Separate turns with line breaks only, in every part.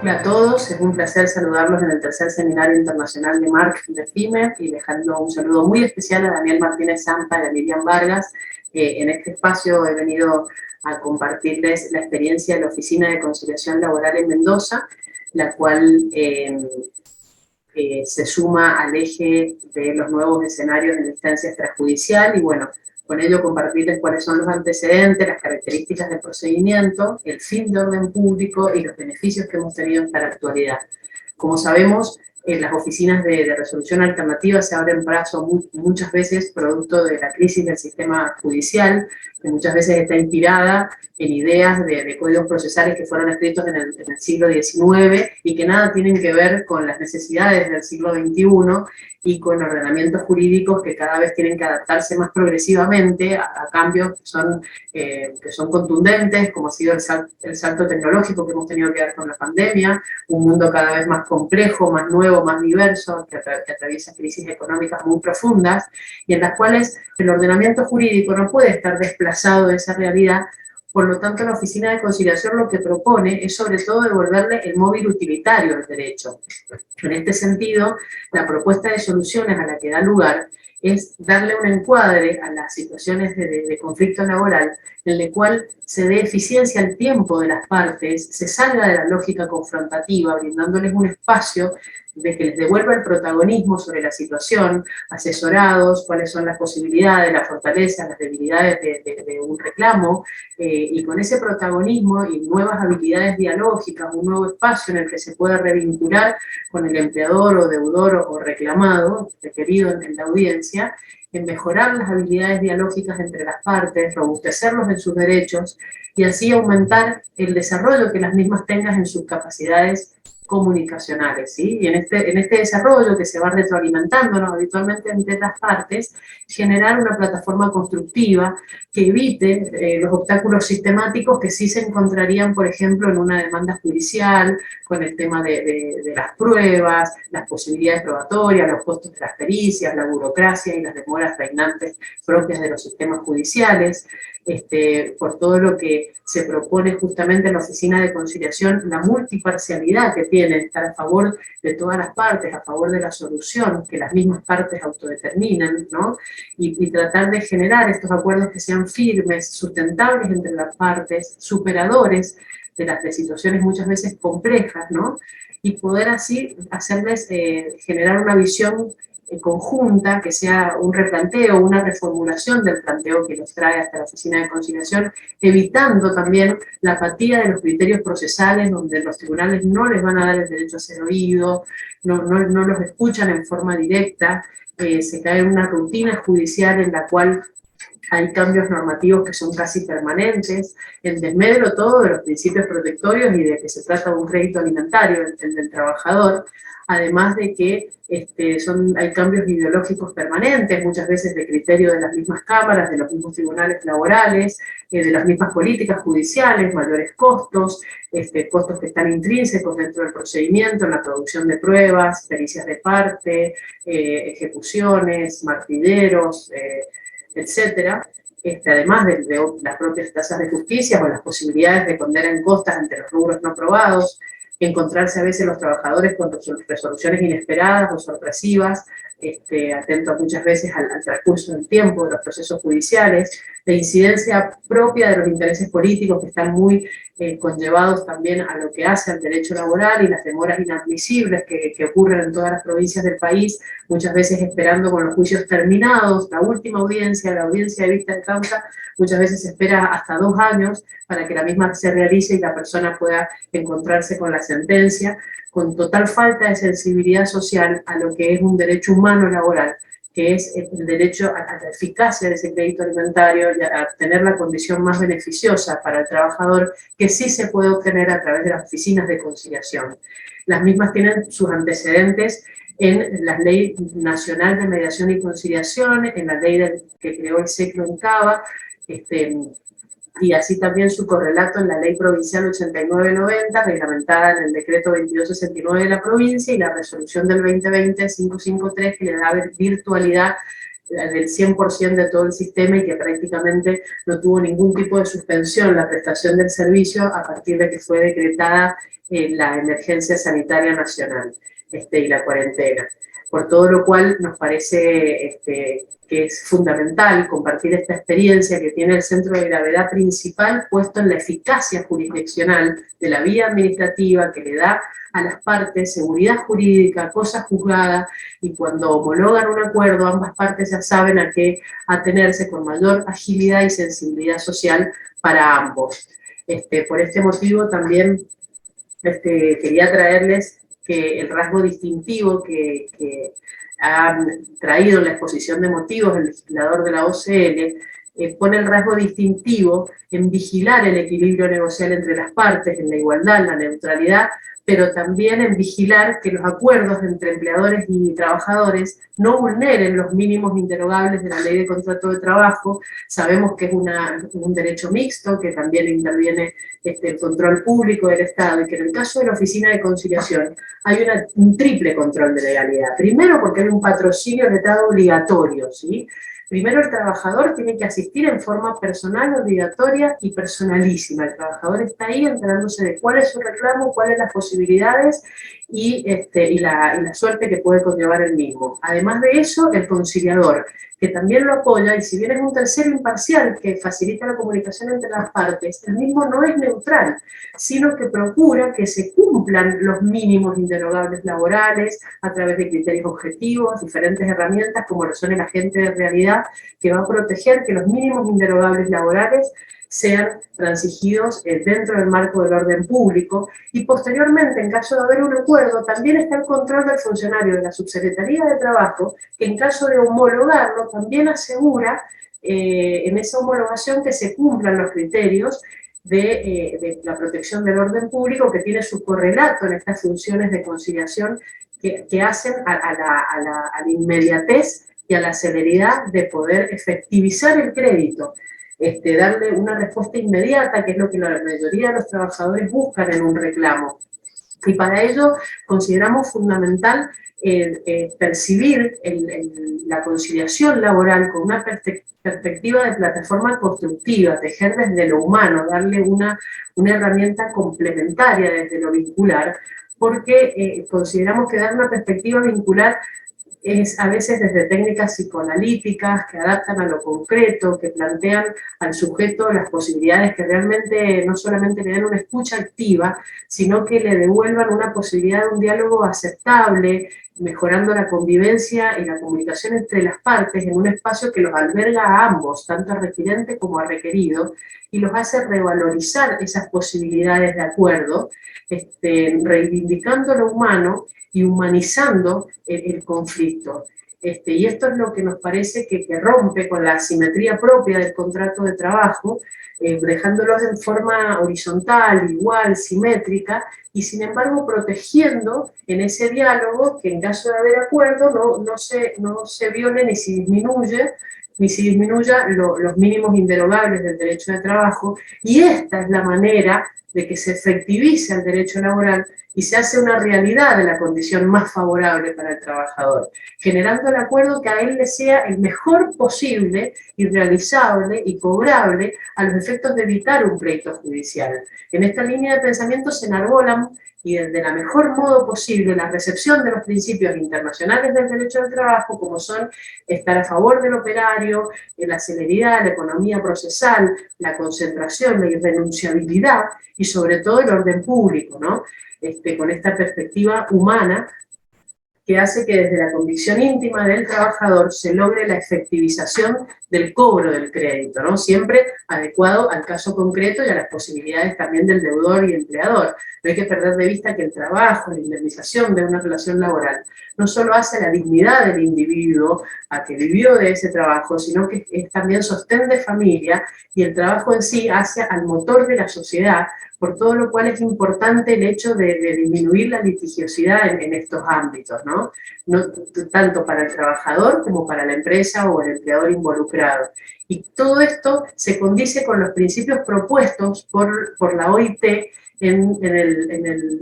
Hola a todos, es un placer saludarlos en el tercer seminario internacional de MARC de FIME y dejando un saludo muy especial a Daniel Martínez Zampa y a Miriam Vargas. En este espacio he venido a compartirles la experiencia de la Oficina de Conciliación Laboral en Mendoza, la cual se suma al eje de los nuevos escenarios de la instancia extrajudicial y bueno, con ello compartirles cuáles son los antecedentes, las características del procedimiento, el fin de orden público y los beneficios que hemos tenido hasta la actualidad. Como sabemos, las oficinas de resolución alternativa se abren paso muchas veces producto de la crisis del sistema judicial, que muchas veces está inspirada en ideas de códigos procesales que fueron escritos en el siglo XIX y que nada tienen que ver con las necesidades del siglo XXI y con ordenamientos jurídicos que cada vez tienen que adaptarse más progresivamente a cambios que son contundentes, como ha sido el salto tecnológico que hemos tenido que ver con la pandemia, un mundo cada vez más complejo, más nuevo, más diverso, que atraviesa crisis económicas muy profundas y en las cuales el ordenamiento jurídico no puede estar desplazado de esa realidad. Por lo tanto, la Oficina de Conciliación lo que propone es sobre todo devolverle el móvil utilitario al derecho. En este sentido, la propuesta de soluciones a la que da lugar es darle un encuadre a las situaciones de conflicto laboral en el cual se dé eficiencia al tiempo de las partes, se salga de la lógica confrontativa, brindándoles un espacio de que les devuelva el protagonismo sobre la situación, asesorados, cuáles son las posibilidades, las fortalezas, las debilidades de un reclamo, y con ese protagonismo y nuevas habilidades dialógicas, un nuevo espacio en el que se pueda revincular con el empleador o deudor o reclamado, requerido en la audiencia, en mejorar las habilidades dialógicas entre las partes, robustecerlos en sus derechos y así aumentar el desarrollo que las mismas tengan en sus capacidades comunicacionales, ¿sí? Y en este desarrollo que se va retroalimentando, ¿no?, habitualmente entre las partes, generar una plataforma constructiva que evite los obstáculos sistemáticos que sí se encontrarían, por ejemplo, en una demanda judicial, con el tema de las pruebas, las posibilidades probatorias, los costos de las pericias, la burocracia y las demoras reinantes propias de los sistemas judiciales. Por todo lo que se propone justamente en la Oficina de Conciliación, la multiparcialidad que tiene, estar a favor de todas las partes, a favor de la solución, que las mismas partes autodeterminen, ¿no? Y tratar de generar estos acuerdos que sean firmes, sustentables entre las partes, superadores de las situaciones muchas veces complejas, ¿no? Y poder así hacerles generar una visión conjunta, que sea un replanteo, una reformulación del planteo que nos trae hasta la Oficina de Conciliación, evitando también la apatía de los criterios procesales, donde los tribunales no les van a dar el derecho a ser oído, no los escuchan en forma directa, se cae en una rutina judicial en la cual hay cambios normativos que son casi permanentes, en desmedro todo de los principios protectorios y de que se trata de un crédito alimentario, el del trabajador, además de que hay cambios ideológicos permanentes, muchas veces de criterio de las mismas cámaras, de los mismos tribunales laborales, de las mismas políticas judiciales, mayores costos, costos que están intrínsecos dentro del procedimiento, en la producción de pruebas, pericias de parte, ejecuciones, martilleros, etcétera, además de las propias tasas de justicia o las posibilidades de condena en costas ante los rubros no probados, encontrarse a veces los trabajadores con resoluciones inesperadas o sorpresivas, atentos muchas veces al transcurso del tiempo de los procesos judiciales, la incidencia propia de los intereses políticos que están muy conllevados también a lo que hace al derecho laboral y las demoras inadmisibles que ocurren en todas las provincias del país, muchas veces esperando con los juicios terminados, la última audiencia, la audiencia de vista de causa, muchas veces se espera hasta 2 años para que la misma se realice y la persona pueda encontrarse con la sentencia, con total falta de sensibilidad social a lo que es un derecho humano laboral, que es el derecho a la eficacia de ese crédito alimentario y a tener la condición más beneficiosa para el trabajador, que sí se puede obtener a través de las oficinas de conciliación. Las mismas tienen sus antecedentes en la Ley Nacional de Mediación y Conciliación, en la ley que creó el SECLO en Cava, y así también su correlato en la Ley Provincial 8990, reglamentada en el Decreto 2269 de la provincia, y la Resolución del 2020-553, que le da virtualidad del 100% de todo el sistema y que prácticamente no tuvo ningún tipo de suspensión la prestación del servicio a partir de que fue decretada la emergencia sanitaria nacional y la cuarentena. Por todo lo cual nos parece que es fundamental compartir esta experiencia que tiene el centro de gravedad principal puesto en la eficacia jurisdiccional de la vía administrativa que le da a las partes seguridad jurídica, cosa juzgada, y cuando homologan un acuerdo ambas partes ya saben a qué atenerse con mayor agilidad y sensibilidad social para ambos. Por este motivo también quería traerles que el rasgo distintivo que han traído en la exposición de motivos el legislador de la OCL pone el rasgo distintivo en vigilar el equilibrio negocial entre las partes, en la igualdad, en la neutralidad, pero también en vigilar que los acuerdos entre empleadores y trabajadores no vulneren los mínimos inderogables de la Ley de Contrato de Trabajo. Sabemos que es un derecho mixto, que también interviene el control público del Estado, y que en el caso de la Oficina de Conciliación hay un triple control de legalidad. Primero, porque hay un patrocinio letrado obligatorio, ¿sí? Primero, el trabajador tiene que asistir en forma personal, obligatoria y personalísima. El trabajador está ahí enterándose de cuál es su reclamo, cuáles las posibilidades y la suerte que puede conllevar el mismo. Además de eso, el conciliador, que también lo apoya, y si bien es un tercero imparcial que facilita la comunicación entre las partes, el mismo no es neutral, sino que procura que se cumplan los mínimos inderogables laborales a través de criterios objetivos, diferentes herramientas como lo son el agente de realidad, que va a proteger que los mínimos inderogables laborales sean transigidos dentro del marco del orden público, y posteriormente, en caso de haber un acuerdo, también está el control del funcionario de la Subsecretaría de Trabajo, que en caso de homologarlo también asegura en esa homologación que se cumplan los criterios de la protección del orden público, que tiene su correlato en estas funciones de conciliación que hacen a la inmediatez y a la celeridad de poder efectivizar el crédito, darle una respuesta inmediata, que es lo que la mayoría de los trabajadores buscan en un reclamo. Y para ello consideramos fundamental percibir la conciliación laboral con una perspectiva de plataforma constructiva, tejer desde lo humano, darle una herramienta complementaria desde lo vincular, porque consideramos que dar una perspectiva vincular es a veces desde técnicas psicoanalíticas que adaptan a lo concreto, que plantean al sujeto las posibilidades que realmente no solamente le dan una escucha activa, sino que le devuelvan una posibilidad de un diálogo aceptable, mejorando la convivencia y la comunicación entre las partes en un espacio que los alberga a ambos, tanto al requirente como al requerido, y los hace revalorizar esas posibilidades de acuerdo, reivindicando lo humano y humanizando el conflicto. Y esto es lo que nos parece que rompe con la asimetría propia del contrato de trabajo, dejándolos en forma horizontal, igual, simétrica, y sin embargo protegiendo en ese diálogo que en caso de haber acuerdo no se viole ni se disminuya los mínimos inderogables del derecho de trabajo, y esta es la manera de que se efectivice el derecho laboral y se hace una realidad de la condición más favorable para el trabajador, generando el acuerdo que a él le sea el mejor posible y realizable y cobrable a los efectos de evitar un pleito judicial. En esta línea de pensamiento se enarbolan y desde el mejor modo posible la recepción de los principios internacionales del derecho del trabajo, como son estar a favor del operario, la celeridad, la economía procesal, la concentración, la irrenunciabilidad y sobre todo el orden público, ¿no? Con esta perspectiva humana que hace que desde la convicción íntima del trabajador se logre la efectivización del cobro del crédito, ¿no? Siempre adecuado al caso concreto y a las posibilidades también del deudor y empleador. No hay que perder de vista que el trabajo, la indemnización de una relación laboral, no solo hace la dignidad del individuo a que vivió de ese trabajo, sino que es también sostén de familia, y el trabajo en sí hace al motor de la sociedad, por todo lo cual es importante el hecho de disminuir la litigiosidad en estos ámbitos, ¿no? Tanto para el trabajador como para la empresa o el empleador involucrado. Y todo esto se condice con los principios propuestos por la OIT en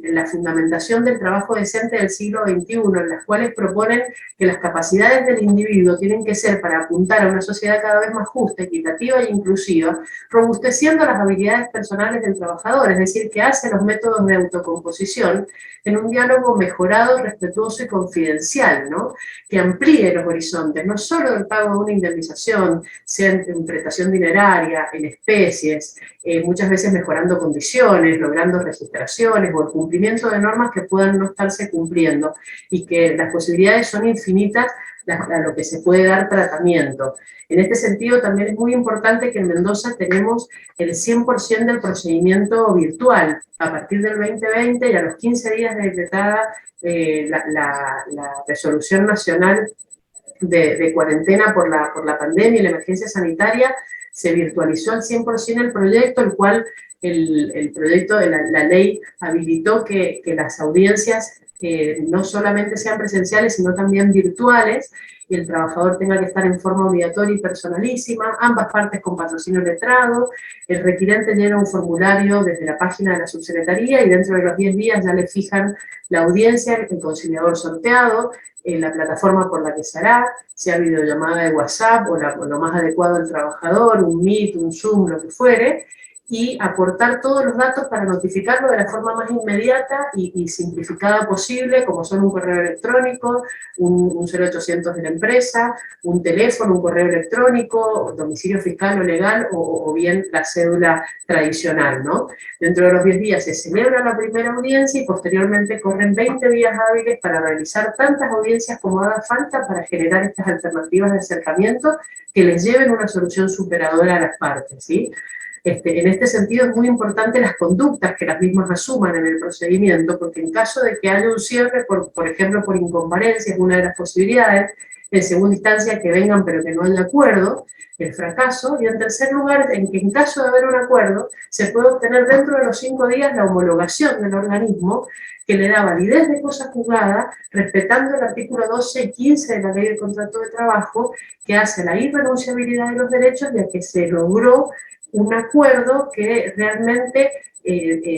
la fundamentación del trabajo decente del siglo XXI, en las cuales proponen que las capacidades del individuo tienen que ser para apuntar a una sociedad cada vez más justa, equitativa e inclusiva, robusteciendo las habilidades personales del trabajador, es decir, que hace los métodos de autocomposición en un diálogo mejorado, respetuoso y confidencial, ¿no? Que amplíe los horizontes, no solo del pago de una indemnización, sea en prestación dineraria, en especies, muchas veces mejorando condiciones, logrando registraciones o el cumplimiento de normas que puedan no estarse cumpliendo, y que las posibilidades son infinitas a lo que se puede dar tratamiento. En este sentido, también es muy importante que en Mendoza tenemos el 100% del procedimiento virtual. A partir del 2020 y a los 15 días de decretada la resolución nacional de cuarentena por la pandemia y la emergencia sanitaria, se virtualizó al 100% el proyecto, el cual el proyecto de la ley habilitó que las audiencias no solamente sean presenciales, sino también virtuales, y el trabajador tenga que estar en forma obligatoria y personalísima, ambas partes con patrocinio letrado, el requirente llena un formulario desde la página de la subsecretaría y dentro de los 10 días ya le fijan la audiencia, el conciliador sorteado, la plataforma por la que se hará, sea videollamada de WhatsApp o lo más adecuado al trabajador, un Meet, un Zoom, lo que fuere, y aportar todos los datos para notificarlo de la forma más inmediata y simplificada posible, como son un correo electrónico, un 0800 de la empresa, un teléfono, un correo electrónico, domicilio fiscal o legal, o bien la cédula tradicional, ¿no? Dentro de los 10 días se celebra la primera audiencia y posteriormente corren 20 días hábiles para realizar tantas audiencias como haga falta para generar estas alternativas de acercamiento que les lleven una solución superadora a las partes, ¿sí? En este sentido es muy importante las conductas que las mismas asuman en el procedimiento, porque en caso de que haya un cierre, por ejemplo, por incomparecencia, es una de las posibilidades, en segunda instancia que vengan pero que no haya acuerdo, el fracaso, y en tercer lugar, en que en caso de haber un acuerdo, se puede obtener dentro de los 5 días la homologación del organismo que le da validez de cosa juzgada, respetando el artículo 12 y 15 de la Ley de Contrato de Trabajo, que hace la irrenunciabilidad de los derechos, ya que se logró un acuerdo que realmente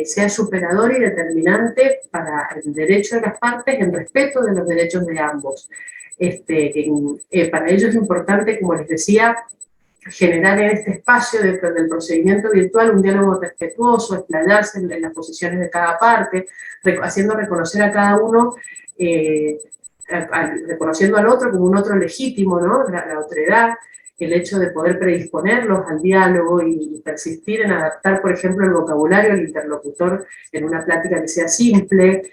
sea superador y determinante para el derecho de las partes en respeto de los derechos de ambos. Para ello es importante, como les decía, generar en este espacio dentro del procedimiento virtual un diálogo respetuoso, explayarse en las posiciones de cada parte, haciendo reconocer a cada uno, reconociendo al otro como un otro legítimo, ¿no? La otredad, el hecho de poder predisponerlos al diálogo y persistir en adaptar, por ejemplo, el vocabulario al interlocutor en una plática que sea simple,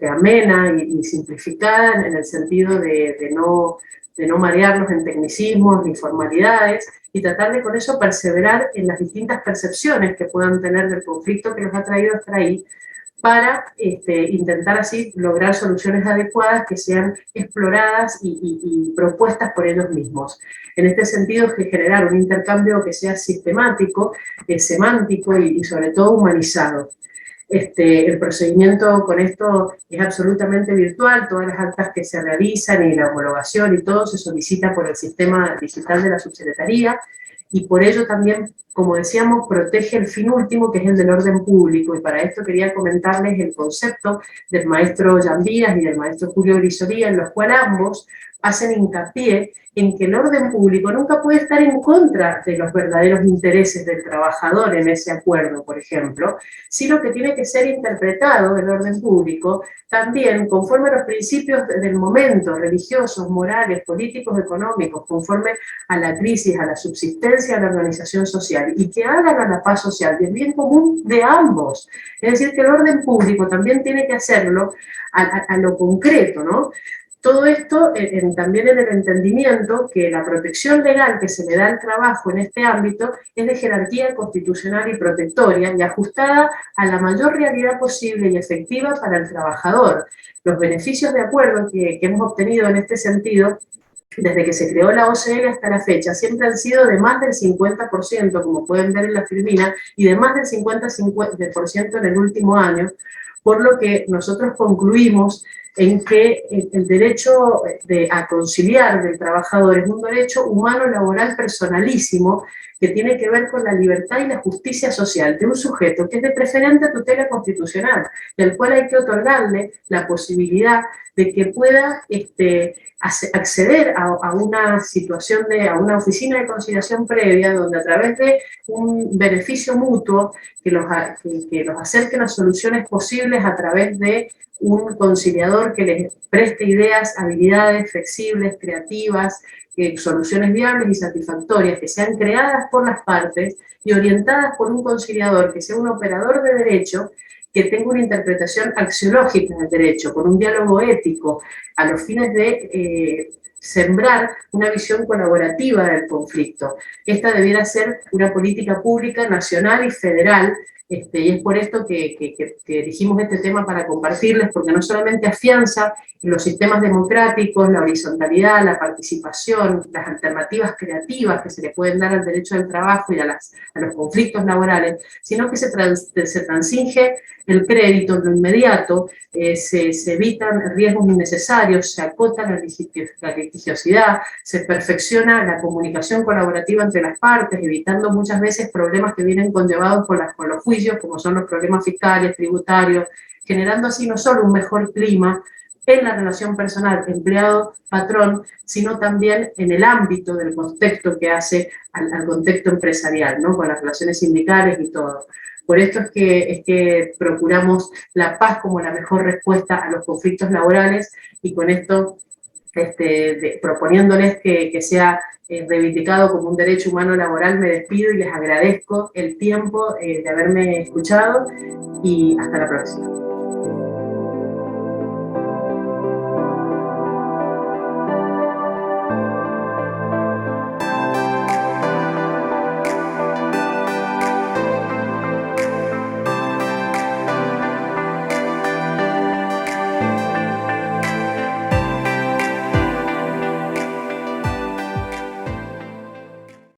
amena y simplificada en el sentido de no marearlos en tecnicismos ni formalidades, y tratar de con eso perseverar en las distintas percepciones que puedan tener del conflicto que los ha traído hasta ahí, para intentar así lograr soluciones adecuadas que sean exploradas y propuestas por ellos mismos. En este sentido, es que generar un intercambio que sea sistemático, semántico y sobre todo humanizado. El procedimiento con esto es absolutamente virtual, todas las actas que se realizan y la homologación y todo se solicita por el sistema digital de la subsecretaría, y por ello también, como decíamos, protege el fin último, que es el del orden público, y para esto quería comentarles el concepto del maestro Jan Díaz y del maestro Julio Grisolía, en los cuales ambos hacen hincapié en que el orden público nunca puede estar en contra de los verdaderos intereses del trabajador en ese acuerdo, por ejemplo, sino que tiene que ser interpretado el orden público también conforme a los principios del momento, religiosos, morales, políticos, económicos, conforme a la crisis, a la subsistencia de la organización social, y que hagan a la paz social y el bien común de ambos. Es decir, que el orden público también tiene que hacerlo a lo concreto, ¿no? Todo esto también en el entendimiento que la protección legal que se le da al trabajo en este ámbito es de jerarquía constitucional y protectoria y ajustada a la mayor realidad posible y efectiva para el trabajador. Los beneficios de acuerdo que hemos obtenido en este sentido desde que se creó la OCL hasta la fecha, siempre han sido de más del 50%, como pueden ver en la firmina, y de más del 50% en el último año, por lo que nosotros concluimos en que el derecho a conciliar del trabajador es un derecho humano laboral personalísimo que tiene que ver con la libertad y la justicia social de un sujeto que es de preferente tutela constitucional y al cual hay que otorgarle la posibilidad de que pueda acceder a una situación a una oficina de conciliación previa donde a través de un beneficio mutuo que los acerquen a soluciones posibles a través de un conciliador que les preste ideas, habilidades flexibles, creativas, soluciones viables y satisfactorias que sean creadas por las partes y orientadas por un conciliador que sea un operador de derecho que tenga una interpretación axiológica del derecho, con un diálogo ético, a los fines de sembrar una visión colaborativa del conflicto. Esta debiera ser una política pública nacional y federal, y es por esto que elegimos este tema para compartirles, porque no solamente afianza los sistemas democráticos, la horizontalidad, la participación, las alternativas creativas que se le pueden dar al derecho del trabajo y a los conflictos laborales, sino que se transinge el crédito en lo inmediato, se evitan riesgos innecesarios, se acota la litigiosidad, se perfecciona la comunicación colaborativa entre las partes, evitando muchas veces problemas que vienen conllevados con los juicios, como son los problemas fiscales, tributarios, generando así no solo un mejor clima en la relación personal empleado-patrón, sino también en el ámbito del contexto que hace al contexto empresarial, ¿no? Con las relaciones sindicales y todo. Por esto es que procuramos la paz como la mejor respuesta a los conflictos laborales y con esto proponiéndoles que sea reivindicado como un derecho humano laboral, me despido y les agradezco el tiempo de haberme escuchado y hasta la próxima.